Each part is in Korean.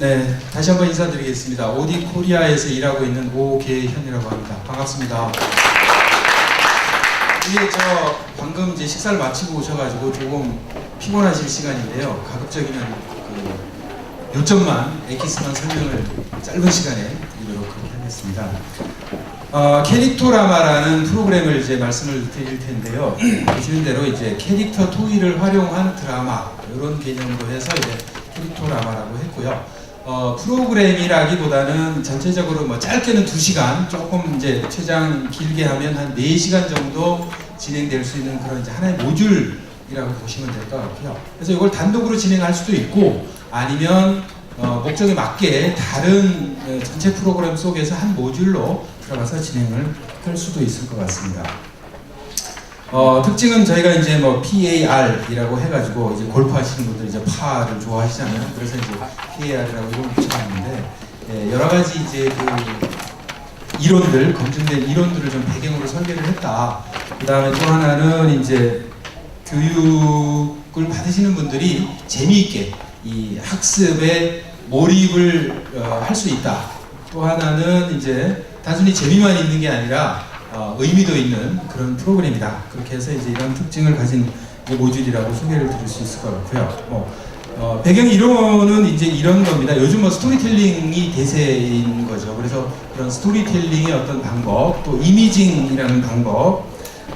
네, 다시 한번 인사드리겠습니다. 오디 코리아에서 일하고 있는 오계현이라고 합니다. 반갑습니다. 이게 방금 이제 식사를 마치고 오셔가지고 조금 피곤하실 시간인데요. 가급적이면 요점만, 엑기스만 설명을 짧은 시간에 드리도록 그렇게 하겠습니다. 캐릭터라마라는 프로그램을 이제 말씀을 드릴 텐데요. 보시는 대로 이제 캐릭터 토이를 활용한 드라마 이런 개념으로 해서 이제 캐릭터라마라고 했고요. 프로그램이라기보다는 전체적으로 뭐 짧게는 2시간, 조금 이제 최장 길게 하면 한 4시간 정도 진행될 수 있는 그런 이제 하나의 모듈이라고 보시면 될 것 같고요. 그래서 이걸 단독으로 진행할 수도 있고 아니면 목적에 맞게 다른 전체 프로그램 속에서 한 모듈로 들어가서 진행을 할 수도 있을 것 같습니다. 특징은 저희가 이제 뭐 PAR이라고 해가지고 이제 골프 하시는 분들 이제 파를 좋아하시잖아요. 그래서 이제 PAR이라고 이름을 붙여놨는데 여러 가지 이제 이론들, 검증된 이론들을 좀 배경으로 설계를 했다. 그 다음에 또 하나는 이제 교육을 받으시는 분들이 재미있게 이 학습에 몰입을 할 수 있다. 또 하나는 이제 단순히 재미만 있는 게 아니라 의미도 있는 그런 프로그램이다. 그렇게 해서 이제 이런 특징을 가진 모듈이라고 소개를 드릴 수 있을 것 같고요. 배경 이론은 이제 이런 겁니다. 요즘 뭐 스토리텔링이 대세인 거죠. 그래서 그런 스토리텔링의 어떤 방법, 또 이미징이라는 방법,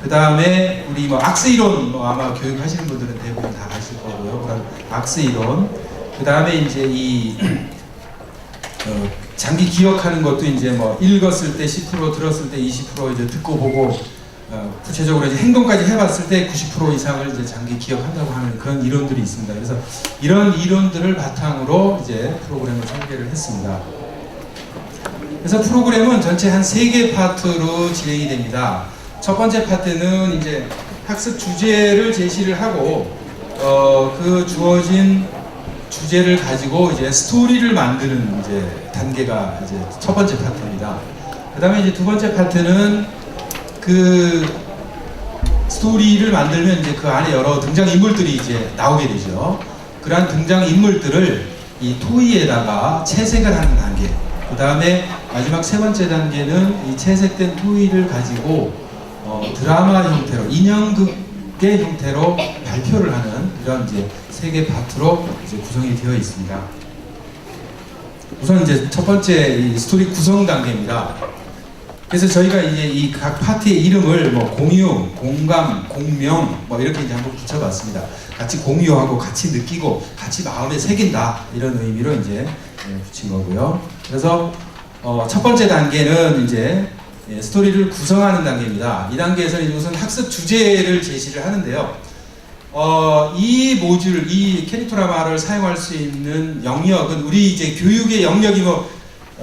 그 다음에 우리 뭐 악스 이론, 아마 교육하시는 분들은 대부분 다 아실 거고요. 그런 악스 이론, 그 다음에 이제 장기 기억하는 것도 이제 뭐 읽었을 때 10%, 들었을 때 20% 이제 듣고 보고 구체적으로 이제 행동까지 해봤을 때 90% 이상을 이제 장기 기억한다고 하는 그런 이론들이 있습니다. 그래서 이런 이론들을 바탕으로 이제 프로그램을 설계를 했습니다. 그래서 프로그램은 전체 한 3개 파트로 진행이 됩니다. 첫 번째 파트는 이제 학습 주제를 제시를 하고 그 주어진 주제를 가지고 이제 스토리를 만드는 이제 단계가 이제 첫 번째 파트입니다. 그 다음에 이제 두 번째 파트는 그 스토리를 만들면 이제 그 안에 여러 등장인물들이 이제 나오게 되죠. 그러한 등장인물들을 이 토이에다가 채색을 하는 단계. 그 다음에 마지막 세 번째 단계는 이 채색된 토이를 가지고 드라마 형태로, 인형극의 형태로 발표를 하는 이런 이제 3개 파트로 이제 구성이 되어 있습니다. 우선 이제 첫 번째 이 스토리 구성 단계입니다. 그래서 저희가 이제 이 각 파트의 이름을 뭐 공유, 공감, 공명 뭐 이렇게 이제 한번 붙여봤습니다. 같이 공유하고 같이 느끼고 같이 마음에 새긴다 이런 의미로 이제 붙인 거고요. 그래서 첫 번째 단계는 이제 스토리를 구성하는 단계입니다. 이 단계에서는 우선 학습 주제를 제시를 하는데요. 이 모듈, 이 캐릭터라마를 사용할 수 있는 영역은 우리 이제 교육의 영역이 뭐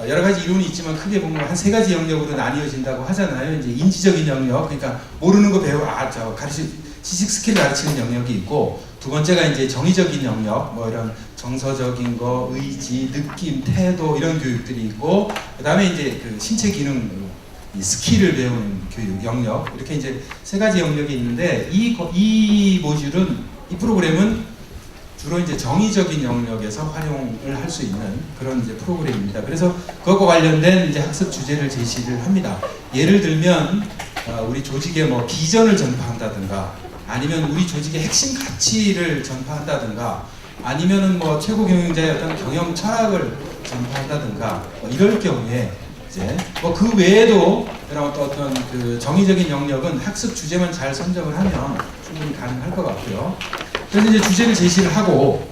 여러 가지 이론이 있지만 크게 보면 한 3가지 영역으로 나뉘어진다고 하잖아요. 이제 인지적인 영역, 그러니까 모르는 거 배우고 지식 스킬을 가르치는 영역이 있고, 두 번째가 이제 정의적인 영역, 뭐 이런 정서적인 거, 의지, 느낌, 태도 이런 교육들이 있고, 그 다음에 이제 그 신체 기능, 이 스킬을 배우는 교육 영역, 이렇게 이제 3가지 영역이 있는데 이 모듈은, 이 프로그램은 주로 이제 정의적인 영역에서 활용을 할 수 있는 그런 이제 프로그램입니다. 그래서 그것과 관련된 이제 학습 주제를 제시를 합니다. 예를 들면 우리 조직의 뭐 비전을 전파한다든가, 아니면 우리 조직의 핵심 가치를 전파한다든가, 아니면은 뭐 최고 경영자의 어떤 경영 철학을 전파한다든가, 이럴 경우에 이제 뭐 그 외에도 이런 어떤 그 정의적인 영역은 학습 주제만 잘 선정을 하면 충분히 가능할 것 같고요. 그래서 이제 주제를 제시를 하고,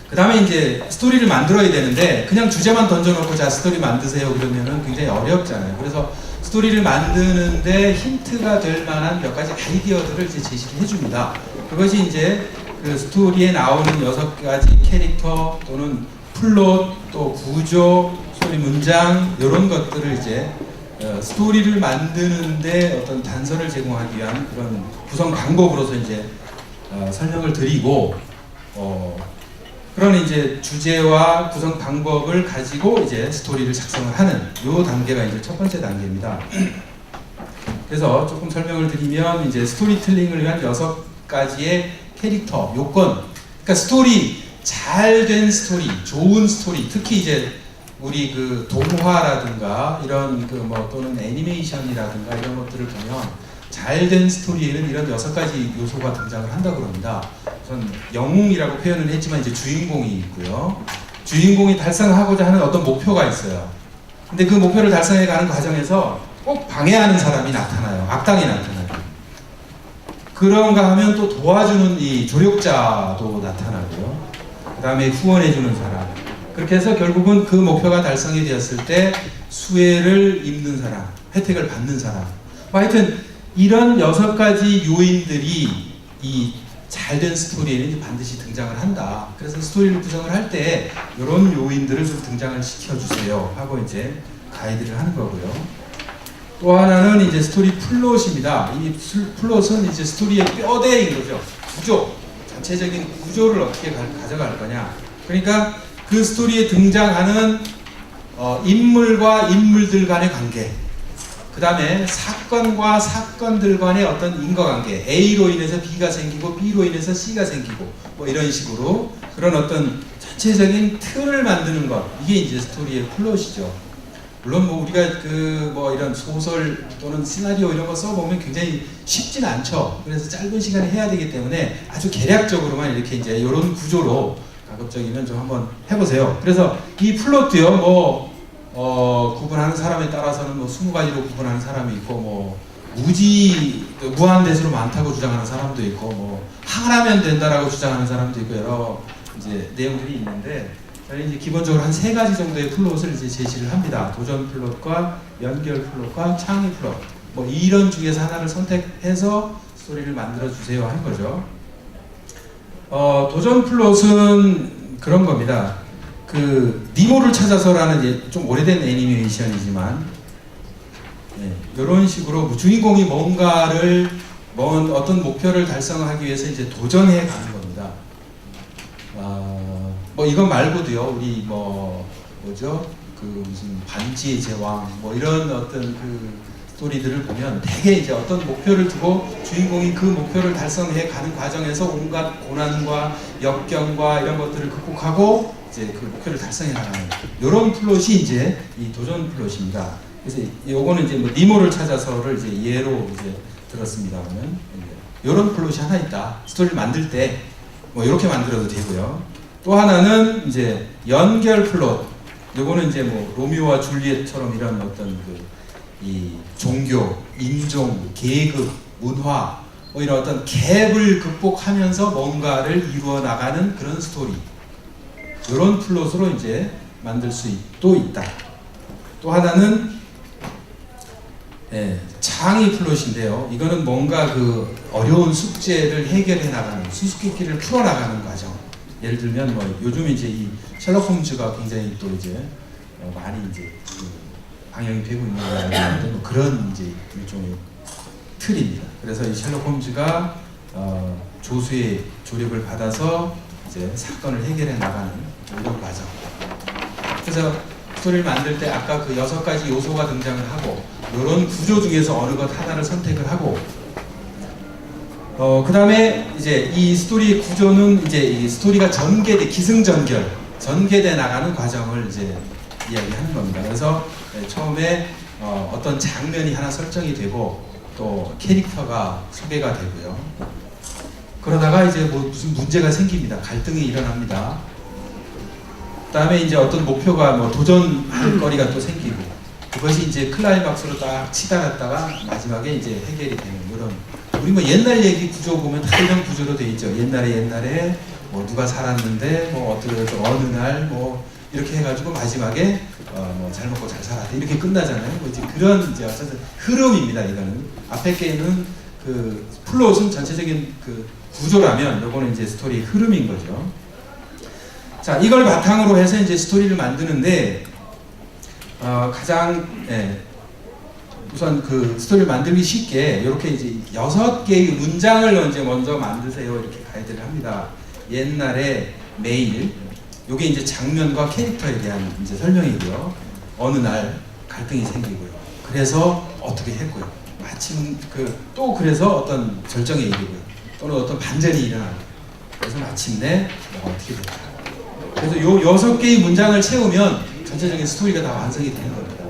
그 다음에 이제 스토리를 만들어야 되는데 그냥 주제만 던져놓고 자 스토리 만드세요 그러면은 굉장히 어렵잖아요. 그래서 스토리를 만드는데 힌트가 될 만한 몇 가지 아이디어들을 이제 제시를 해줍니다. 그것이 이제 그 스토리에 나오는 6가지 캐릭터 또는 플롯, 또 구조, 스토리 문장 이런 것들을 이제 스토리를 만드는데 어떤 단서를 제공하기 위한 그런 구성 방법으로서 이제 설명을 드리고, 그런 이제 주제와 구성 방법을 가지고 이제 스토리를 작성을 하는 요 단계가 이제 첫 번째 단계입니다. 그래서 조금 설명을 드리면 이제 스토리텔링을 위한 6가지의 캐릭터, 요건, 그러니까 스토리 잘된 스토리, 좋은 스토리, 특히 이제 우리 그 동화라든가 이런 그 뭐 또는 애니메이션이라든가 이런 것들을 보면 잘된 스토리에는 이런 6가지 요소가 등장을 한다고 합니다. 우선 영웅이라고 표현을 했지만 이제 주인공이 있고요. 주인공이 달성하고자 하는 어떤 목표가 있어요. 근데 그 목표를 달성해 가는 과정에서 꼭 방해하는 사람이 나타나요. 악당이 나타나요. 그런가 하면 또 도와주는 이 조력자도 나타나고요. 그 다음에 후원해주는 사람. 그렇게 해서 결국은 그 목표가 달성이 되었을 때 수혜를 입는 사람, 혜택을 받는 사람. 하여튼 이런 6가지 요인들이 이 잘된 스토리에는 반드시 등장을 한다. 그래서 스토리를 구성을 할 때 이런 요인들을 좀 등장을 시켜주세요 하고 이제 가이드를 하는 거고요. 또 하나는 이제 스토리 플롯입니다. 이 플롯은 이제 스토리의 뼈대인 거죠. 구조, 전체적인 구조를 어떻게 가져갈 거냐. 그러니까 그 스토리에 등장하는 인물과 인물들 간의 관계, 그 다음에 사건과 사건들 간의 어떤 인과관계, A로 인해서 B가 생기고 B로 인해서 C가 생기고 뭐 이런 식으로 그런 어떤 전체적인 틀을 만드는 것, 이게 이제 스토리의 플롯이죠. 물론 뭐 우리가 그 뭐 이런 소설 또는 시나리오 이런 거 써보면 굉장히 쉽진 않죠. 그래서 짧은 시간에 해야 되기 때문에 아주 계략적으로만 이렇게 이제 이런 구조로 가급적이면 좀 한번 해보세요. 그래서 이 플롯도요, 구분하는 사람에 따라서는 뭐 20가지로 구분하는 사람이 있고, 뭐 무한대수로 많다고 주장하는 사람도 있고, 뭐 하나면 된다라고 주장하는 사람도 있고, 여러 이제 내용들이 있는데, 저는 이제 기본적으로 한 3가지 정도의 플롯을 이제 제시를 합니다. 도전 플롯과 연결 플롯과 창의 플롯. 뭐 이런 중에서 하나를 선택해서 스토리를 만들어 주세요 하는 거죠. 도전 플롯은 그런 겁니다. 그 니모를 찾아서라는 좀 오래된 애니메이션이지만 이런 식으로 주인공이 뭔가를 어떤 목표를 달성하기 위해서 이제 도전해 가는 겁니다. 뭐 이건 말고도요, 우리 뭐죠? 그 무슨 반지의 제왕 뭐 이런 어떤 그 스토리들을 보면 대개 이제 어떤 목표를 두고 주인공이 그 목표를 달성해 가는 과정에서 온갖 고난과 역경과 이런 것들을 극복하고 이제 그 목표를 달성해 나가는 이런 플롯이 이제 이 도전 플롯입니다. 그래서 요거는 이제 뭐 니모를 찾아서를 이제 예로 이제 들었습니다만 이런 플롯이 하나 있다. 스토리를 만들 때 뭐 이렇게 만들어도 되고요. 또 하나는 이제 연결 플롯. 요거는 이제 뭐 로미오와 줄리엣처럼 이런 어떤 이 종교, 인종, 계급, 문화 뭐 이런 어떤 갭을 극복하면서 뭔가를 이루어 나가는 그런 스토리. 이런 플롯으로 이제 만들 수도 있다. 또 하나는 창의 플롯인데요. 이거는 뭔가 그 어려운 숙제를 해결해 나가는, 수수께끼를 풀어 나가는 과정. 예를 들면 뭐 요즘 이제 이 셜록 홈즈가 굉장히 또 이제 많이 이제 방영이 되고 있는 거라는데 뭐 그런 이제 일종의 틀입니다. 그래서 이 셜록 홈즈가 조수의 조력을 받아서 이제 사건을 해결해 나가는 이런 과정. 그래서 스토리를 만들 때 아까 그 6가지 요소가 등장을 하고 이런 구조 중에서 어느 것 하나를 선택을 하고 그 다음에 이제 이 스토리의 구조는 이제 이 스토리가 전개돼 나가는 과정을 이제 이야기하는 겁니다. 그래서 처음에 어떤 장면이 하나 설정이 되고 또 캐릭터가 소개가 되고요. 그러다가 이제 뭐 무슨 문제가 생깁니다. 갈등이 일어납니다. 그 다음에 이제 어떤 목표가 뭐 도전할 거리가 또 생기고 그것이 이제 클라이막스로 딱 치달았다가 마지막에 이제 해결이 되는 이런 우리 뭐 옛날 얘기 구조 보면 다 이런 구조로 돼 있죠. 옛날에 뭐 누가 살았는데 뭐 어느 날 뭐 이렇게 해가지고 마지막에 뭐 잘 먹고 잘 살았다 이렇게 끝나잖아요. 뭐 이제 그런 이제 어쨌든 흐름입니다. 이거는 앞에 게는 그 플롯은 전체적인 그 구조라면 요거는 이제 스토리의 흐름인 거죠. 자, 이걸 바탕으로 해서 이제 스토리를 만드는데 가장 우선 그 스토리를 만들기 쉽게 이렇게 이제 6개의 문장을 이제 먼저 만드세요 이렇게 가이드를 합니다. 옛날에 매일 요게 이제 장면과 캐릭터에 대한 이제 설명이고요. 어느 날 갈등이 생기고요. 그래서 어떻게 했고요. 마침 또 그래서 어떤 절정에 이르고요. 또는 어떤 반전이 일어나고 그래서 마침내 어떻게 됐다. 그래서 요 6개의 문장을 채우면 전체적인 스토리가 다 완성이 되는 겁니다.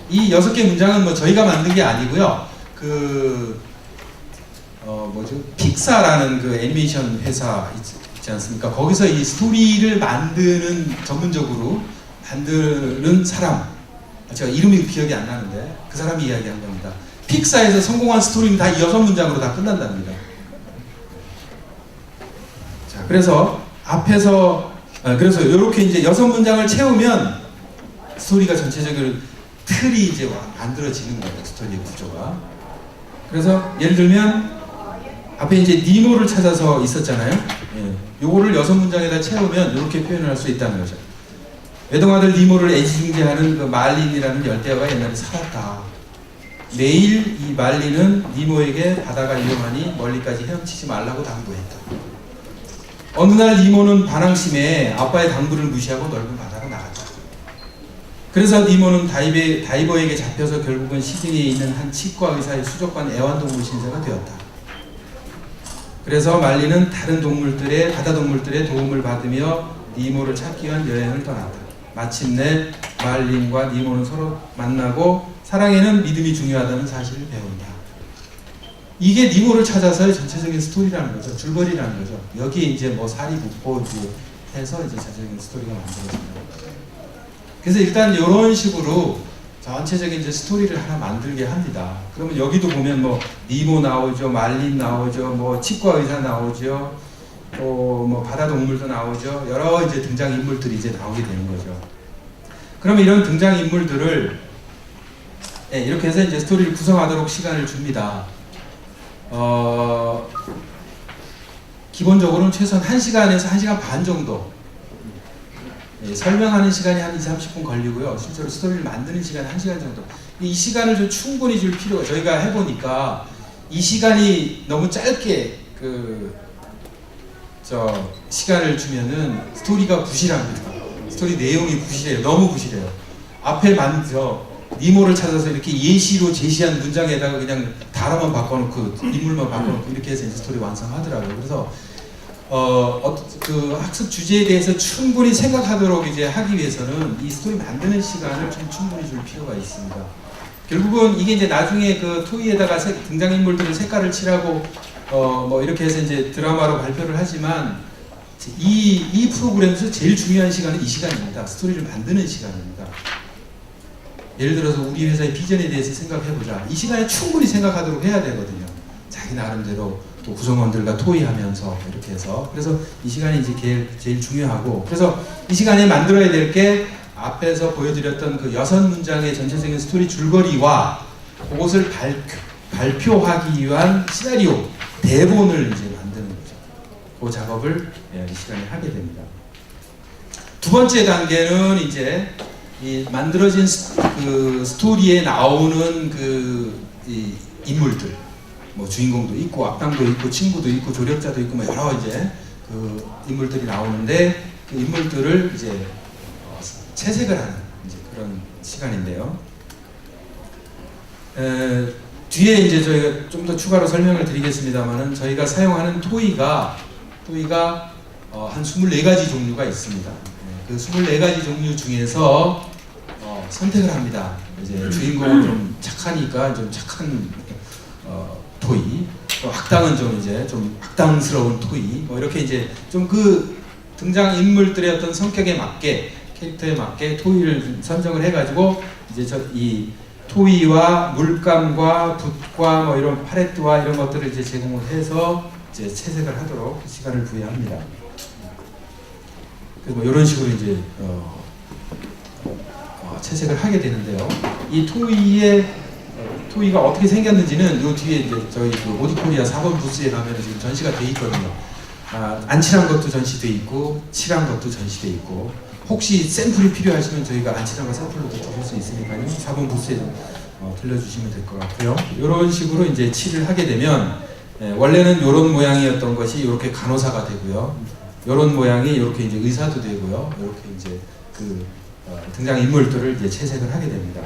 이 6개 문장은 뭐 저희가 만든 게 아니고요. 픽사라는 그 애니메이션 회사 있지 않습니까? 거기서 이 스토리를 만드는, 전문적으로 만드는 사람, 제가 이름이 기억이 안 나는데 그 사람이 이야기한 겁니다. 픽사에서 성공한 스토리는 다 이 6문장으로 다 끝난답니다. 자, 그래서 앞에서 그래서 이렇게 이제 6문장을 채우면 스토리가 전체적으로 틀이 이제 만들어지는 거예요. 스토리의 구조가. 그래서 예를 들면 앞에 이제 니모를 찾아서 있었잖아요. 예. 요거를 6문장에다 채우면 이렇게 표현을 할 수 있다는 거죠. 외동아들 니모를 애지중지하는 그 말린이라는 열대어가 옛날에 살았다. 매일 이 말린은 니모에게 바다가 위험하니 멀리까지 헤엄치지 말라고 당부했다. 어느 날 니모는 반항심에 아빠의 당부를 무시하고 넓은 바다로 나갔다. 그래서 니모는 다이버에게 잡혀서 결국은 시드니에 있는 한 치과 의사의 수족관 애완동물 신세가 되었다. 그래서 말리는 다른 동물들의, 바다 동물들의 도움을 받으며 니모를 찾기 위한 여행을 떠났다. 마침내 말린과 니모는 서로 만나고 사랑에는 믿음이 중요하다는 사실을 배운다. 이게 니모를 찾아서의 전체적인 스토리라는 거죠. 줄거리라는 거죠. 여기에 이제 뭐 살이 붙고 이제 해서 이제 전체적인 스토리가 만들어집니다. 그래서 일단 이런 식으로 전체적인 이제 스토리를 하나 만들게 합니다. 그러면 여기도 보면 뭐 니모 나오죠, 말린 나오죠, 뭐 치과 의사 나오죠, 또 뭐 바다 동물도 나오죠. 여러 이제 등장 인물들이 이제 나오게 되는 거죠. 그러면 이런 등장 인물들을 이렇게 해서 이제 스토리를 구성하도록 시간을 줍니다. 기본적으로는 최소한 1시간에서 1시간 반 정도. 설명하는 시간이 한 20-30분 걸리고요. 실제로 스토리를 만드는 시간이 1시간 정도. 이 시간을 좀 충분히 줄 필요가, 저희가 해보니까 이 시간이 너무 짧게 시간을 주면은 스토리가 부실합니다. 스토리 내용이 부실해요. 너무 부실해요. 앞에 니모를 찾아서 이렇게 예시로 제시한 문장에다가 그냥 단어만 바꿔놓고 인물만 바꿔놓고 이렇게 해서 이제 스토리 완성하더라고요. 그래서 그 학습 주제에 대해서 충분히 생각하도록 이제 하기 위해서는 이 스토리 만드는 시간을 좀 충분히 줄 필요가 있습니다. 결국은 이게 이제 나중에 그 토이에다가 등장인물들을 색깔을 칠하고 뭐 이렇게 해서 이제 드라마로 발표를 하지만 이 프로그램에서 제일 중요한 시간은 이 시간입니다. 스토리를 만드는 시간입니다. 예를 들어서 우리 회사의 비전에 대해서 생각해보자. 이 시간에 충분히 생각하도록 해야 되거든요. 자기 나름대로 또 구성원들과 토의하면서 이렇게 해서. 그래서 이 시간이 이제 제일 중요하고, 그래서 이 시간에 만들어야 될 게 앞에서 보여드렸던 그 6문장의 전체적인 스토리 줄거리와 그것을 발표하기 위한 시나리오, 대본을 이제 만드는 거죠. 그 작업을 이 시간에 하게 됩니다. 두 번째 단계는 이제 이 만들어진 그 스토리에 나오는 이 인물들, 뭐 주인공도 있고 악당도 있고 친구도 있고 조력자도 있고 뭐 여러 이제 그 인물들이 나오는데 그 인물들을 이제 채색을 하는 이제 그런 시간인데요. 뒤에 이제 저희가 좀 더 추가로 설명을 드리겠습니다만은 저희가 사용하는 토이가 한 24가지 종류가 있습니다. 그 24가지 종류 중에서 선택을 합니다. 이제 주인공은 좀 착하니까 좀 착한 토이, 또 악당은 좀 이제 좀 악당스러운 토이, 뭐 이렇게 이제 좀 그 등장 인물들의 어떤 성격에 맞게, 캐릭터에 맞게 토이를 선정을 해가지고 이제 이 토이와 물감과 붓과 뭐 이런 팔레트와 이런 것들을 이제 제공을 해서 이제 채색을 하도록 시간을 부여합니다. 그래서 뭐 이런 식으로 이제 채색을 하게 되는데요. 이 토이가 어떻게 생겼는지는 요 뒤에 이제 저희 그 모디코리아 4번 부스에 가면 지금 전시가 돼 있거든요. 안 칠한 것도 전시돼 있고 칠한 것도 전시돼 있고, 혹시 샘플이 필요하시면 저희가 안 칠한 거 샘플로 드릴 수 있으니까요. 4번 부스에 좀 들려주시면 될 것 같고요. 이런 식으로 이제 칠을 하게 되면 원래는 이런 모양이었던 것이 이렇게 간호사가 되고요. 이런 모양이 이렇게 이제 의사도 되고요. 이렇게 이제 그 등장 인물들을 이제 채색을 하게 됩니다.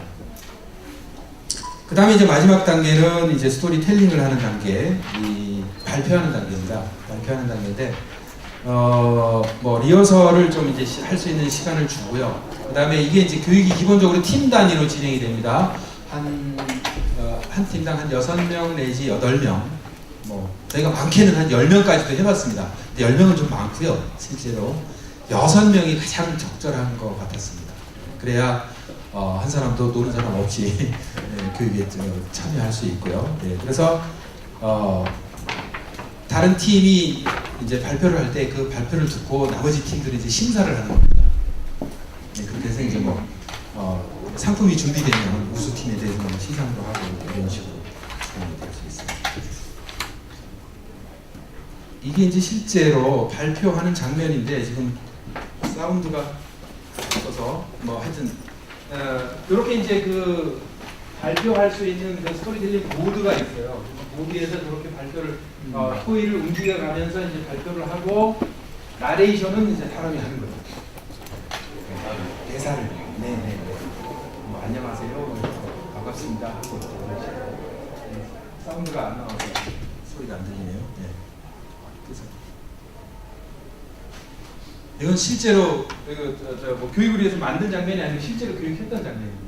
그 다음에 이제 마지막 단계는 이제 스토리텔링을 하는 단계, 이 발표하는 단계입니다. 발표하는 단계인데, 뭐 리허설을 좀 이제 할 수 있는 시간을 주고요. 그다음에 이게 이제 교육이 기본적으로 팀 단위로 진행이 됩니다. 한 팀당 한 6명 내지 8명. 뭐 저희가 많게는 한 10명까지도 해봤습니다. 근데 10명은 좀 많고요. 실제로 6명이 가장 적절한 것 같았습니다. 그래야 한 사람도 노는 사람 없이 교육에 참여할 수 있고요. 네, 그래서 다른 팀이 이제 발표를 할 때 그 발표를 듣고 나머지 팀들이 이제 심사를 하는 겁니다. 네, 그렇게 해서 이제 뭐 상품이 준비되면 우수팀에 대해서는 시상도 하고 이런 식으로 될 수 있습니다. 이게 이제 실제로 발표하는 장면인데 지금 사운드가 없어서 뭐 하여튼 이렇게 이제 그 발표할 수 있는 그 스토리텔링 보드가 있어요. 보드에서 그렇게 발표를 토의를 움직여가면서 이제 발표를 하고 나레이션은 이제 사람이 하는 거죠. 대사를 네네 뭐 안녕하세요 반갑습니다 하고 사운드가 안 나와서 소리가 안 들리네요. 네. 그래서 이건 실제로 뭐 교육을 위해서 만든 장면이 아니고 실제로 교육했던 장면입니다.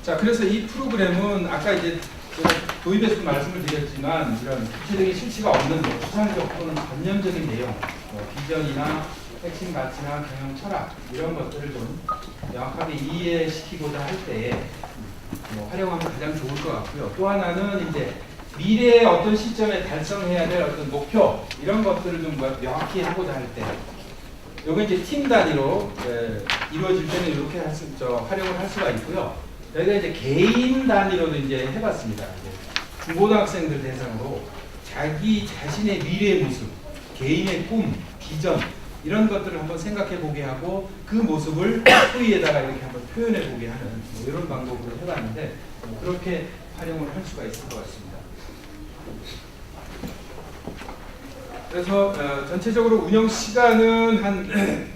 자, 그래서 이 프로그램은 아까 이제 제가 도입에서도 말씀을 드렸지만 이런 구체적인 실체가 없는 추상적 또는 관념적인 내용, 비전이나 핵심 가치나 경영 철학 이런 것들을 좀 명확하게 이해시키고자 할 때에 활용하면 가장 좋을 것 같고요. 또 하나는 이제 미래의 어떤 시점에 달성해야 될 어떤 목표 이런 것들을 좀 명확히 하고자 할 때, 요거 이제 팀 단위로 이루어질 때는 이렇게 활용을 할 수가 있고요. 저희가 이제 개인 단위로도 이제 해봤습니다. 이제 중고등학생들 대상으로 자기 자신의 미래의 모습, 개인의 꿈, 비전 이런 것들을 한번 생각해 보게 하고 그 모습을 토의에다가 이렇게 한번 표현해 보게 하는 이런 방법으로 해봤는데 그렇게 활용을 할 수가 있을 것 같습니다. 그래서 전체적으로 운영 시간은 한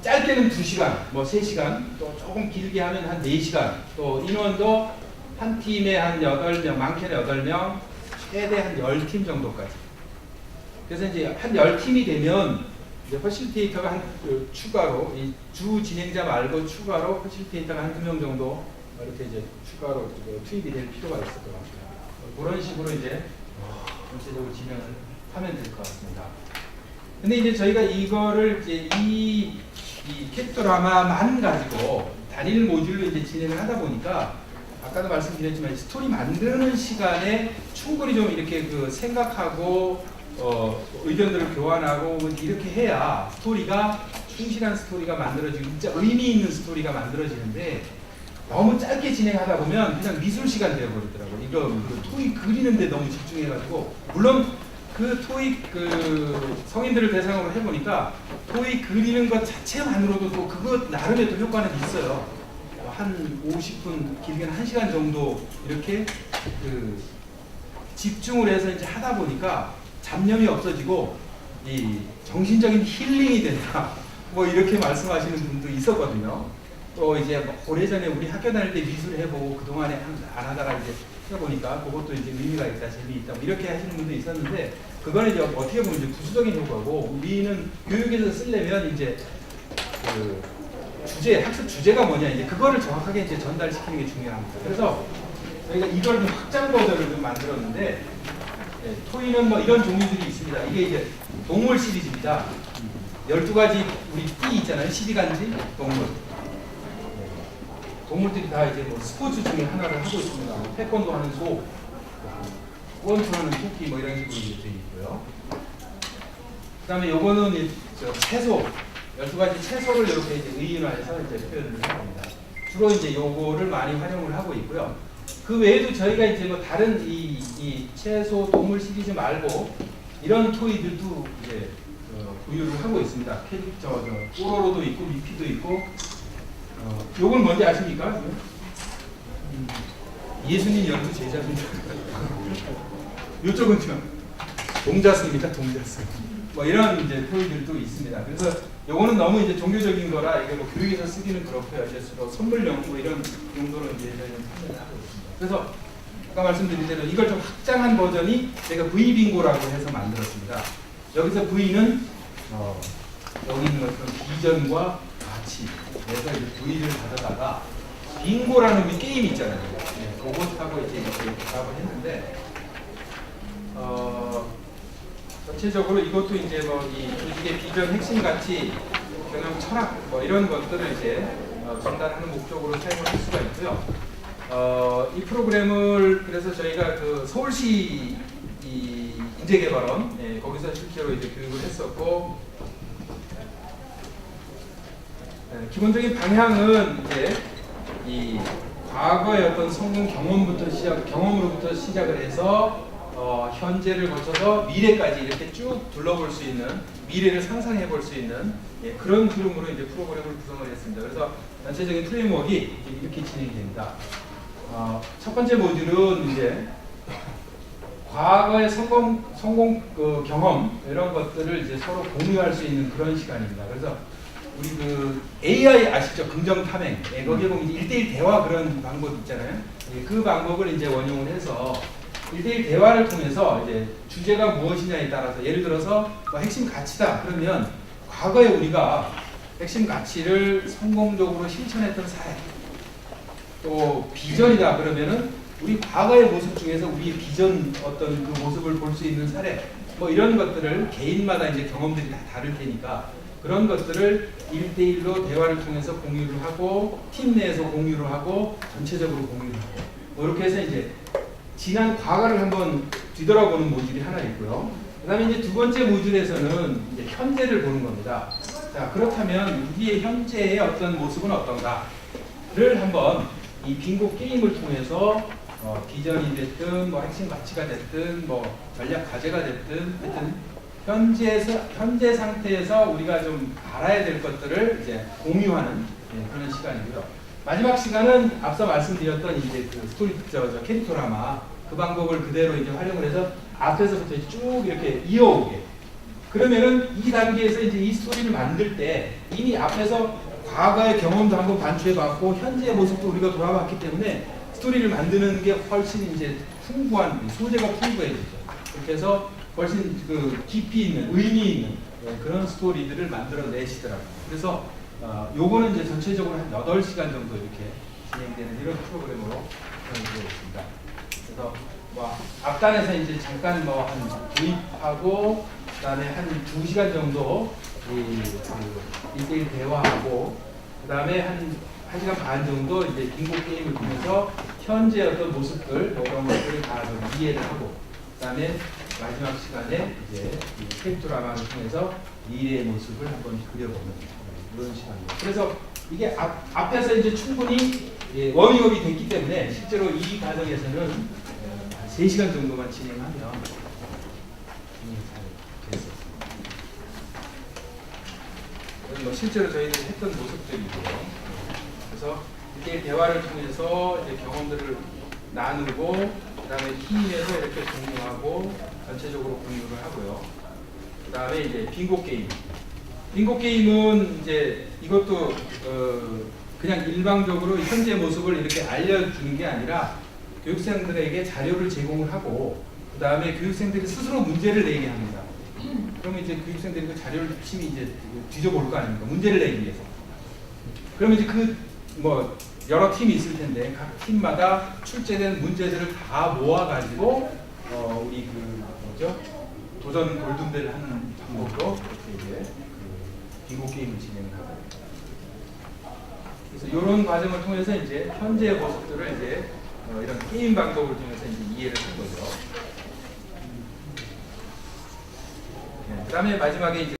짧게는 2시간, 뭐 3시간, 또 조금 길게 하면 한 4시간, 또 인원도 한 팀에 한 8명, 많게는 8명, 최대 한 10팀 정도까지. 그래서 이제 한 10팀이 되면 이제 퍼실테이터가 한 추가로, 이 주 진행자 말고 추가로 퍼실테이터가 한 2명 정도 이렇게 이제 추가로 투입이 될 필요가 있을 것 같습니다. 그런 식으로 이제 전체적으로 진행을 하면 될 것 같습니다. 근데 이제 저희가 이거를 이제 이 캡토라마만 가지고 단일 모듈로 이제 진행을 하다 보니까 아까도 말씀드렸지만 스토리 만드는 시간에 충분히 좀 이렇게 그 생각하고 의견들을 교환하고 이렇게 해야 스토리가 충실한 스토리가 만들어지고 진짜 의미 있는 스토리가 만들어지는데 너무 짧게 진행하다 보면 그냥 미술 시간 되어버리더라고요. 이거 그 토익 그리는데 너무 집중해가지고 물론 그 토익 그 성인들을 대상으로 해보니까 토익 그리는 것 자체만으로도 또 그것 나름의 또 효과는 있어요. 한 50분 길게는 1시간 정도 이렇게 그 집중을 해서 이제 하다 보니까 잡념이 없어지고 이 정신적인 힐링이 된다. 뭐 이렇게 말씀하시는 분도 있었거든요. 또 이제 오래전에 우리 학교 다닐 때 미술 해보고 그동안에 안 하다가 이제 해보니까 그것도 이제 의미가 있다, 재미있다 뭐 이렇게 하시는 분도 있었는데 그거는 이제 어떻게 보면 이제 부수적인 효과고 우리는 교육에서 쓰려면 이제 그 주제, 학습 주제가 뭐냐 이제 그거를 정확하게 이제 전달시키는 게 중요합니다. 그래서 저희가 이걸 좀 확장 버전을 좀 만들었는데 토이는 뭐 이런 종류들이 있습니다. 이게 이제 동물 시리즈입니다. 12가지 우리 띠 있잖아요. 12가지 동물. 동물들이 다 이제 뭐 스포츠 중에 하나를 하고 있습니다. 태권도 하는 소, 원투 하는 토끼 뭐 이런 식으로 되어 있고요. 그 다음에 요거는 채소, 12가지 채소를 이렇게 이제 의인화해서 이제 표현을 해봅니다. 주로 이제 요거를 많이 활용을 하고 있고요. 그 외에도 저희가 이제 뭐 다른 이 채소 동물 시리즈 말고 이런 토이들도 이제 구유를 하고 있습니다. 뽀로로도 있고 미피도 있고. 요건 뭔지 아십니까? 예수님 12제자입니다. 요쪽은요, 동자스입니다. 동자스. 뭐 이런 이제 토이들도 있습니다. 그래서 요거는 너무 이제 종교적인 거라 이게 뭐 교육에서 쓰기는 그렇고요. 이제 주로 선물용 뭐 이런 용도로 이제 저희는 판매를 하고 있습니다. 그래서 아까 말씀드린 대로 이걸 좀 확장한 버전이 제가 V 빙고라고 해서 만들었습니다. 여기서 V는 여기 있는 것처럼 비전과 가치 그래서 이제 V를 가져다가 빙고라는 우리 게임 있잖아요. 네, 그것하고 이제 이렇게 결합을 했는데 전체적으로 이것도 이제 뭐 이 조직의 비전 핵심 가치 경영 철학 뭐 이런 것들을 이제 전달하는 목적으로 사용을 할 수가 있고요. 이 프로그램을 그래서 저희가 그 서울시 이 인재개발원 거기서 실제로 이제 교육을 했었고 기본적인 방향은 이제 이 과거의 어떤 성공 경험으로부터 시작을 해서 현재를 거쳐서 미래까지 이렇게 쭉 둘러볼 수 있는 미래를 상상해 볼 수 있는 그런 흐름으로 이제 프로그램을 구성을 했습니다. 그래서 전체적인 프레임워크가 이렇게 진행이 됩니다. 첫 번째 모듈은 이제 과거의 성공 경험 이런 것들을 이제 서로 공유할 수 있는 그런 시간입니다. 그래서 우리 그 AI 아시죠? 긍정 탐행. 거기에 보면 이제 1대1 대화 그런 방법 있잖아요. 그 방법을 이제 원용을 해서 1대1 대화를 통해서 이제 주제가 무엇이냐에 따라서 예를 들어서 뭐 핵심 가치다 그러면 과거에 우리가 핵심 가치를 성공적으로 실천했던 사례 또 비전이다 그러면은 우리 과거의 모습 중에서 우리의 비전 어떤 그 모습을 볼 수 있는 사례 뭐 이런 것들을 개인마다 이제 경험들이 다 다를 테니까 그런 것들을 1대1로 대화를 통해서 공유를 하고 팀 내에서 공유를 하고 전체적으로 공유를 하고 뭐 이렇게 해서 이제 지난 과거를 한번 뒤돌아보는 모듈이 하나 있고요. 그 다음에 이제 두 번째 모듈에서는 이제 현재를 보는 겁니다. 자, 그렇다면 우리의 현재의 어떤 모습은 어떤가를 한번 이 빙고 게임을 통해서 비전이 됐든 뭐 핵심 가치가 됐든 뭐 전략 과제가 됐든 하여튼 현재 상태에서 우리가 좀 알아야 될 것들을 이제 공유하는 그런 시간이고요. 마지막 시간은 앞서 말씀드렸던 이제 그 스토리 캐릭터라마 그 방법을 그대로 이제 활용을 해서 앞에서부터 쭉 이렇게 이어오게. 그러면은 이 단계에서 이제 이 스토리를 만들 때 이미 앞에서 과거의 경험도 한번 반추해봤고 현재의 모습도 우리가 돌아봤기 때문에 스토리를 만드는 게 훨씬 이제 풍부한 소재가 풍부해지죠. 그렇게 해서 훨씬 그 깊이 있는 의미 있는 그런 스토리들을 만들어 내시더라고요. 그래서 요거는 이제 전체적으로 한 8시간 정도 이렇게 진행되는 이런 프로그램으로 진행되고 있습니다. 그래서 뭐 앞단에서 이제 잠깐 뭐 한 도입하고 그다음에 한 2시간 정도 그 1대1 대화하고 그다음에 한 1시간 반 정도 이제 빙고 게임을 통해서 현재 어떤 모습들 뭐 이런 것들을 다 좀 이해를 하고 그다음에 마지막 시간에 이제 이 캐릭터라마를 통해서 미래의 모습을 한번 그려보는 이런 시간입니다. 그래서 이게 앞에서 이제 충분히 워밍업이 됐기 때문에 실제로 이 과정에서는 한 3시간 정도만 진행하면 잘 됐었습니다. 뭐 실제로 저희는 했던 모습들이고요. 그래서 이렇게 대화를 통해서 이제 경험들을 나누고 그다음에 팀에서 이렇게 공유하고 전체적으로 공유를 하고요. 그다음에 이제 빙고 게임. 빙고 게임은 이제 이것도 그냥 일방적으로 현재 모습을 이렇게 알려주는 게 아니라 교육생들에게 자료를 제공을 하고 그 다음에 교육생들이 스스로 문제를 내게 합니다. 그러면 이제 교육생들이 그 자료를 열심히 이제 뒤져볼 거 아닙니까? 문제를 내기 위해서. 그러면 이제 그 뭐 여러 팀이 있을 텐데 각 팀마다 출제된 문제들을 다 모아가지고 우리 그 뭐죠? 도전 골든벨 하는 방법으로 이렇게 이제 빙고 게임을 진행을 하고 그래서 이런 과정을 통해서 이제 현재의 모습들을 이제 이런 게임 방법을 통해서 이제 이해를 한 거죠. 네, 그다음에 마지막에 이제